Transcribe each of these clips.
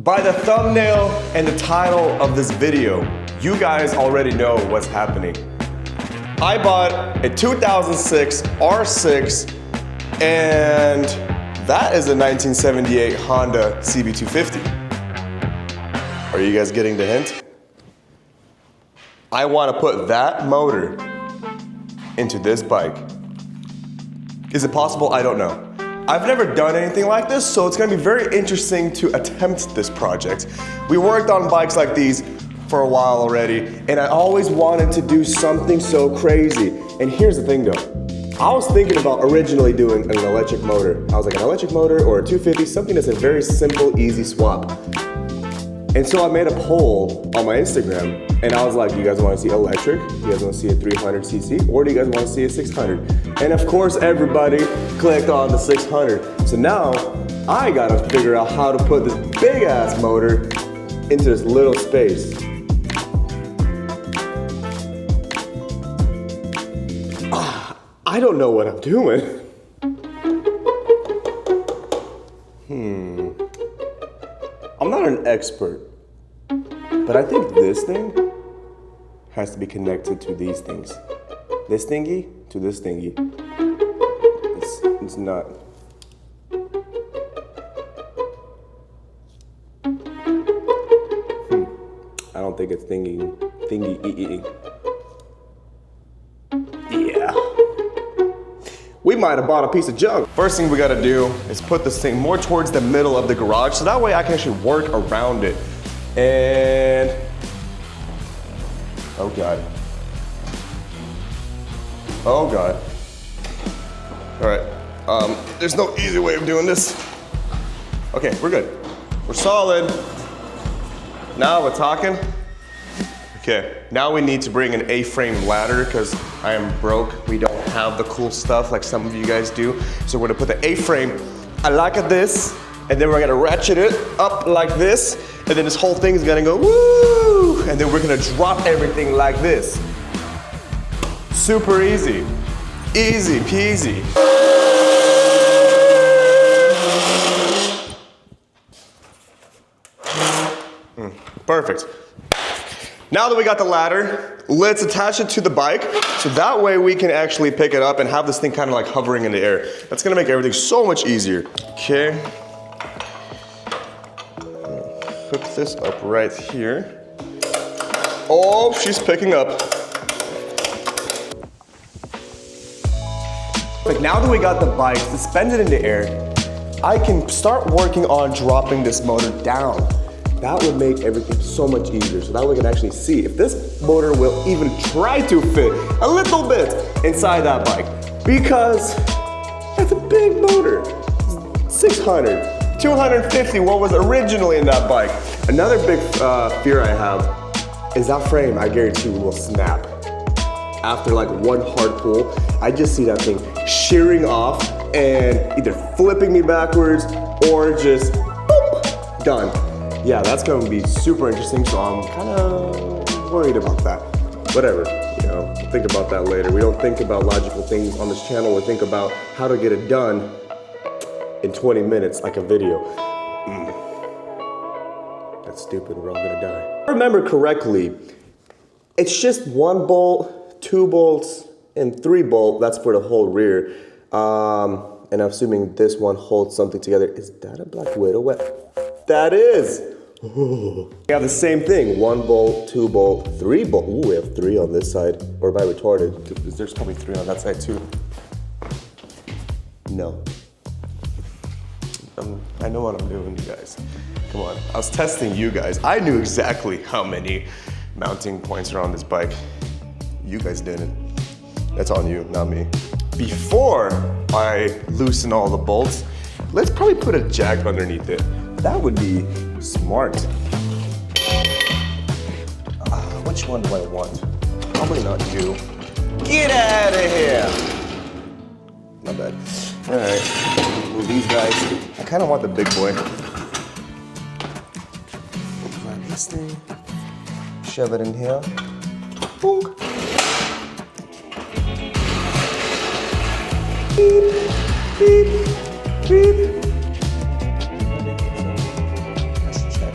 By the thumbnail and the title of this video, you guys already know what's happening. I bought a 2006 R6, and that is a 1978 Honda CB250. Are you guys getting the hint? I want to put that motor into this bike. Is it possible? I don't know. I've never done anything like this, so it's gonna be very interesting to attempt this project. We worked on bikes like these for a while already, and I always wanted to do something so crazy. And here's the thing though, I was thinking about originally doing an electric motor. I was like, an electric motor or a 250, something that's a very simple, easy swap. And so I made a poll on my Instagram, and I was like, do you guys want to see electric? Do you guys want to see a 300cc? Or do you guys want to see a 600? And of course, everybody clicked on the 600. So now, I gotta figure out how to put this big ass motor into this little space. I don't know what I'm doing. I'm not an expert, but I think this thing has to be connected to these things. This thingy to this thingy. It's not. I don't think it's thingy. Yeah. We might have bought a piece of junk. First thing we gotta do is put this thing more towards the middle of the garage, so that way I can actually work around it. And, oh God. Oh God. All right, there's no easy way of doing this. Okay, we're good. We're solid. Now we're talking. Okay, now we need to bring an A-frame ladder because I am broke. We don't have the cool stuff like some of you guys do. So we're gonna put the A-frame like this, and then we're gonna ratchet it up like this, and then this whole thing is gonna go woo, and then we're gonna drop everything like this. Super easy. Easy peasy. Perfect. Now that we got the ladder, let's attach it to the bike, so that way we can actually pick it up and have this thing kind of like hovering in the air. That's gonna make everything so much easier. Okay. Hook this up right here. Oh, she's picking up. But now that we got the bike suspended in the air, I can start working on dropping this motor down. That would make everything so much easier, so that we can actually see if this motor will even try to fit a little bit inside that bike, because that's a big motor. 600, 250, what was originally in that bike. Another big fear I have is that frame, I guarantee, will snap. After like one hard pull, I just see that thing shearing off and either flipping me backwards or just boop, done. Yeah, that's gonna be super interesting, so I'm kind of worried about that. Whatever, you know, we'll think about that later. We don't think about logical things on this channel, we think about how to get it done in 20 minutes, like a video. That's stupid, we're all gonna die. If I remember correctly, it's just 1 bolt, 2 bolts, and 3 bolt, that's for the whole rear. And I'm assuming this one holds something together. Is that a Black Widow? That is. Ooh. We have the same thing, 1 bolt, 2 bolt, 3 bolt. Ooh, we have 3 on this side. Or am I retarded? There's probably 3 on that side too. No. I know what I'm doing, you guys. Come on, I was testing you guys. I knew exactly how many mounting points are on this bike. You guys didn't. That's on you, not me. Before I loosen all the bolts, let's probably put a jack underneath it. That would be smart. Which one do I want? Probably not you. Get out of here! Not bad. All right, move these guys. I kind of want the big boy. Grab this thing, shove it in here. Boom. Beep, beep, beep. Let's check.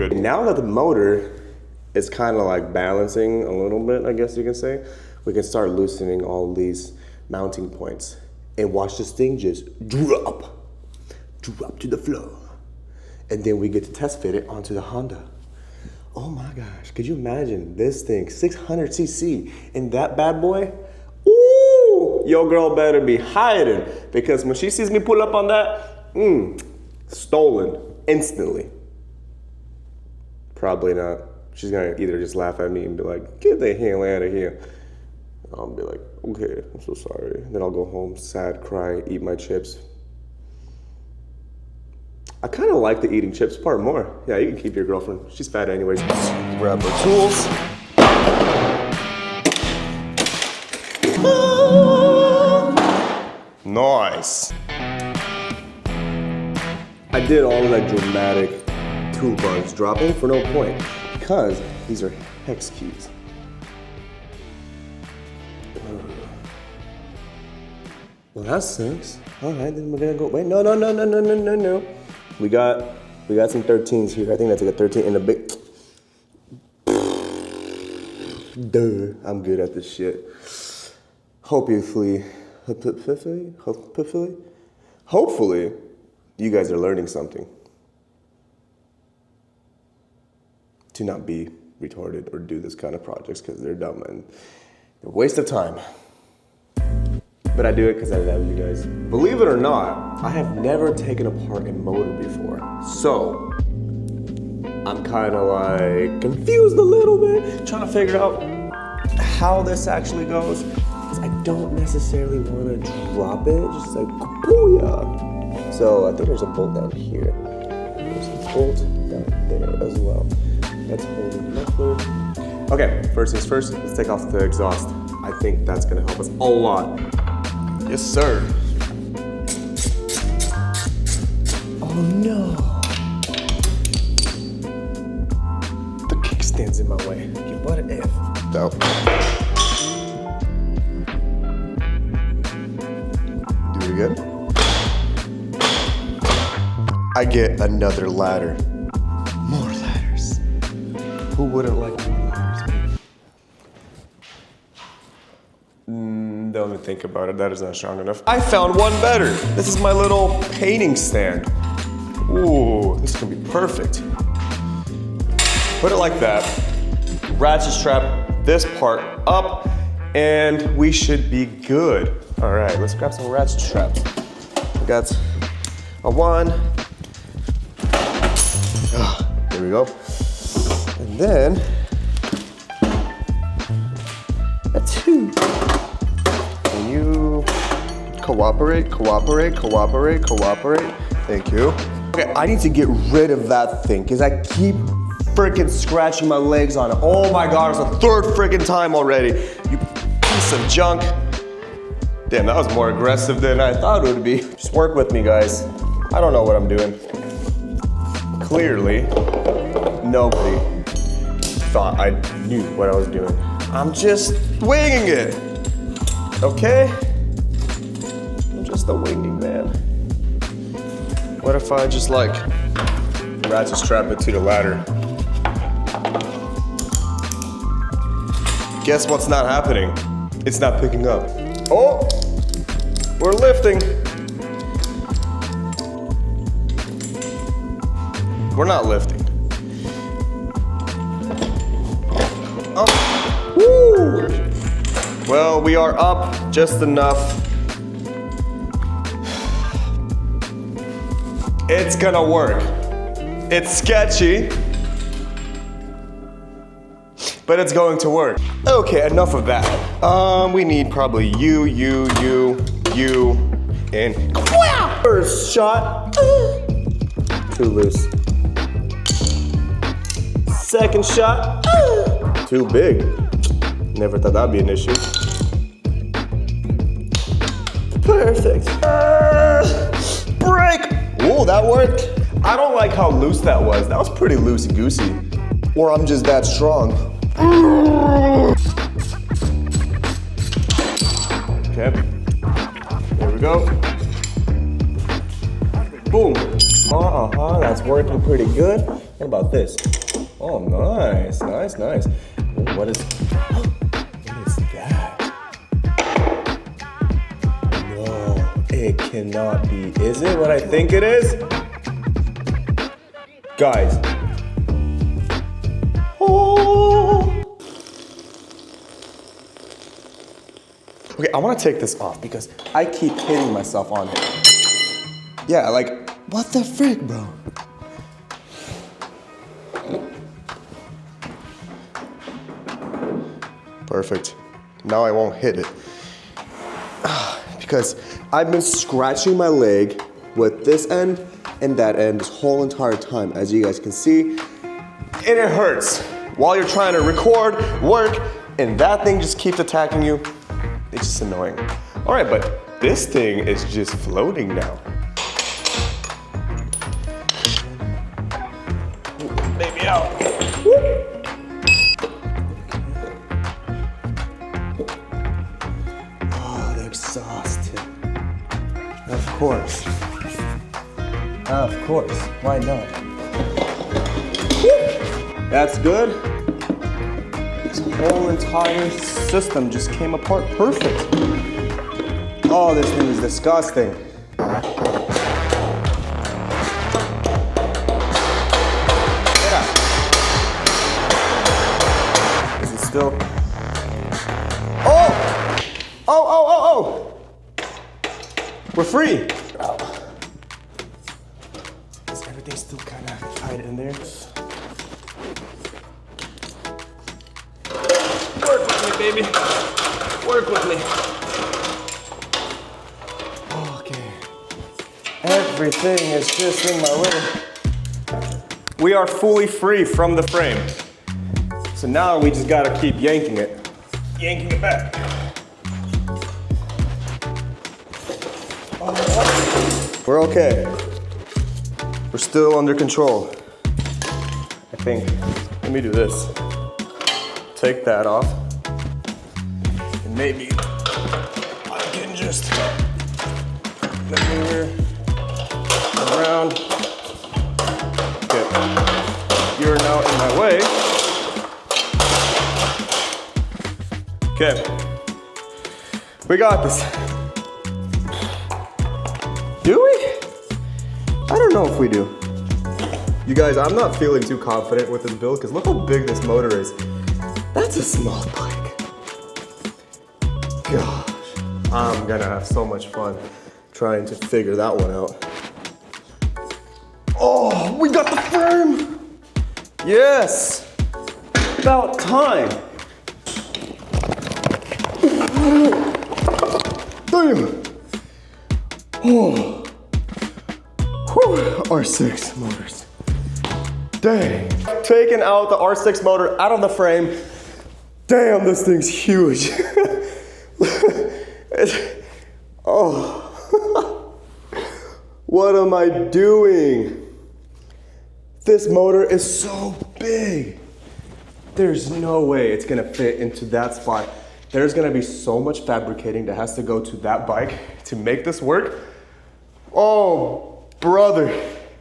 good. Now that the motor is kind of like balancing a little bit, I guess you can say, we can start loosening all these mounting points. And watch this thing just drop to the floor. And then we get to test fit it onto the Honda. Oh my gosh, could you imagine this thing, 600cc, and that bad boy? Ooh, your girl better be hiding, because when she sees me pull up on that, stolen instantly. Probably not. She's gonna either just laugh at me and be like, get the hell out of here. I'll be like, okay, I'm so sorry. Then I'll go home, sad, cry, eat my chips. I kind of like the eating chips part more. Yeah, you can keep your girlfriend. She's fat anyways. Grab our tools. Nice. I did all of that dramatic toolbars dropping for no point, because these are hex keys. Well, that sucks. All right, then we're gonna go. Wait, no. We got some 13s here. I think that's like a 13 and a big. Duh, I'm good at this shit. Hopefully, you guys are learning something. To not be retarded or do this kind of projects, because they're dumb and they're a waste of time. But I do it because I love you guys. Believe it or not, I have never taken apart a motor before. So, I'm kind of like confused a little bit, trying to figure out how this actually goes. I don't necessarily want to drop it, just like, booyah. So I think there's a bolt down here. There's a bolt down there as well. That's holding the muffler. Okay, first things first, let's take off the exhaust. I think that's gonna help us a lot. Yes, sir. Oh no. The kickstand's in my way. What an F. No. Do it again. I get another ladder. More ladders. Who wouldn't like more ladders? Don't even think about it, that is not strong enough. I found one better. This is my little painting stand. Ooh, this is gonna be perfect. Put it like that. Ratchet strap this part up, and we should be good. All right, let's grab some ratchet straps. We got a 1. There we go. And then a 2. Can you cooperate? Thank you. Okay, I need to get rid of that thing because I keep freaking scratching my legs on it. Oh my God, it's the 3rd freaking time already. You piece of junk. Damn, that was more aggressive than I thought it would be. Just work with me, guys. I don't know what I'm doing. Clearly, nobody thought I knew what I was doing. I'm just winging it, okay? I'm just a winging man. What if I just like ratchet strap it to the ladder? Guess what's not happening? It's not picking up. Oh, we're lifting. We're not lifting. Oh, woo! Well, we are up just enough. It's gonna work. It's sketchy, but it's going to work. Okay, enough of that. We need probably you, and first shot. Too loose. Second shot. Too big. Never thought that'd be an issue. Perfect. Break. Whoa, that worked. I don't like how loose that was. That was pretty loosey-goosey. Or I'm just that strong. Okay. There we go. Boom. That's working pretty good. What about this? Oh, nice, nice, nice. Ooh, what is that? No, it cannot be. Is it what I think it is? Guys. Oh. Okay, I want to take this off because I keep hitting myself on it. Yeah, like, what the frick, bro? Perfect. Now I won't hit it. Because I've been scratching my leg with this end and that end this whole entire time, as you guys can see. And it hurts while you're trying to record, work, and that thing just keeps attacking you. It's just annoying. All right, but this thing is just floating now. Baby out. Woo. Oh, the exhaust tip. Of course. Of course. Why not? Woo. That's good. This whole entire system just came apart perfect. Oh, this thing is disgusting. Is it still? Oh! Oh! We're free. Is everything still kind of tight in there? Work with me, baby. Work with me. Okay. Everything is just in my way. We are fully free from the frame. So now we just gotta keep yanking it back. We're okay. We're still under control. I think. Let me do this. Take that off. And maybe I can just maneuver around. Okay. You're now in my way. Okay. We got this. Do we? I don't know if we do. You guys, I'm not feeling too confident with this build because look how big this motor is. That's a small bike. Gosh, I'm gonna have so much fun trying to figure that one out. Oh, we got the frame! Yes! About time. Damn! Oh. Whew. R6 motors. Dang. Taking out the R6 motor out of the frame. Damn, this thing's huge. Oh. What am I doing? This motor is so big. There's no way it's gonna fit into that spot. There's gonna be so much fabricating that has to go to that bike to make this work. Oh, brother.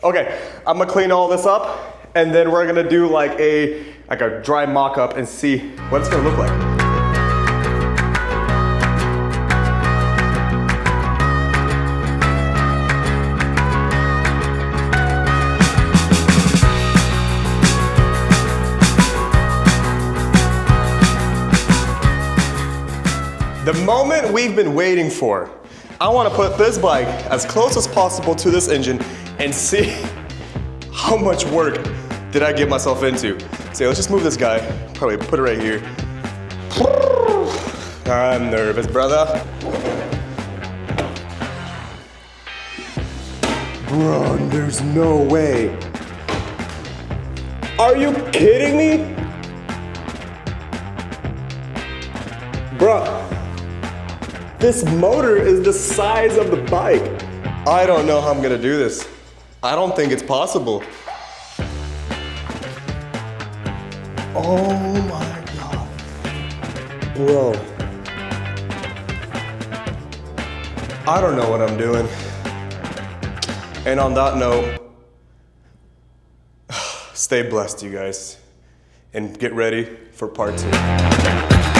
Okay, I'm gonna clean all this up and then we're gonna do like a dry mock-up and see what it's gonna look like. The moment we've been waiting for. I want to put this bike as close as possible to this engine and see how much work did I get myself into. So let's just move this guy, probably put it right here. I'm nervous, brother. Bro, there's no way. Are you kidding me? Bro. This motor is the size of the bike. I don't know how I'm gonna do this. I don't think it's possible. Oh my God. Bro. I don't know what I'm doing. And on that note, Stay blessed, you guys, and get ready for part 2.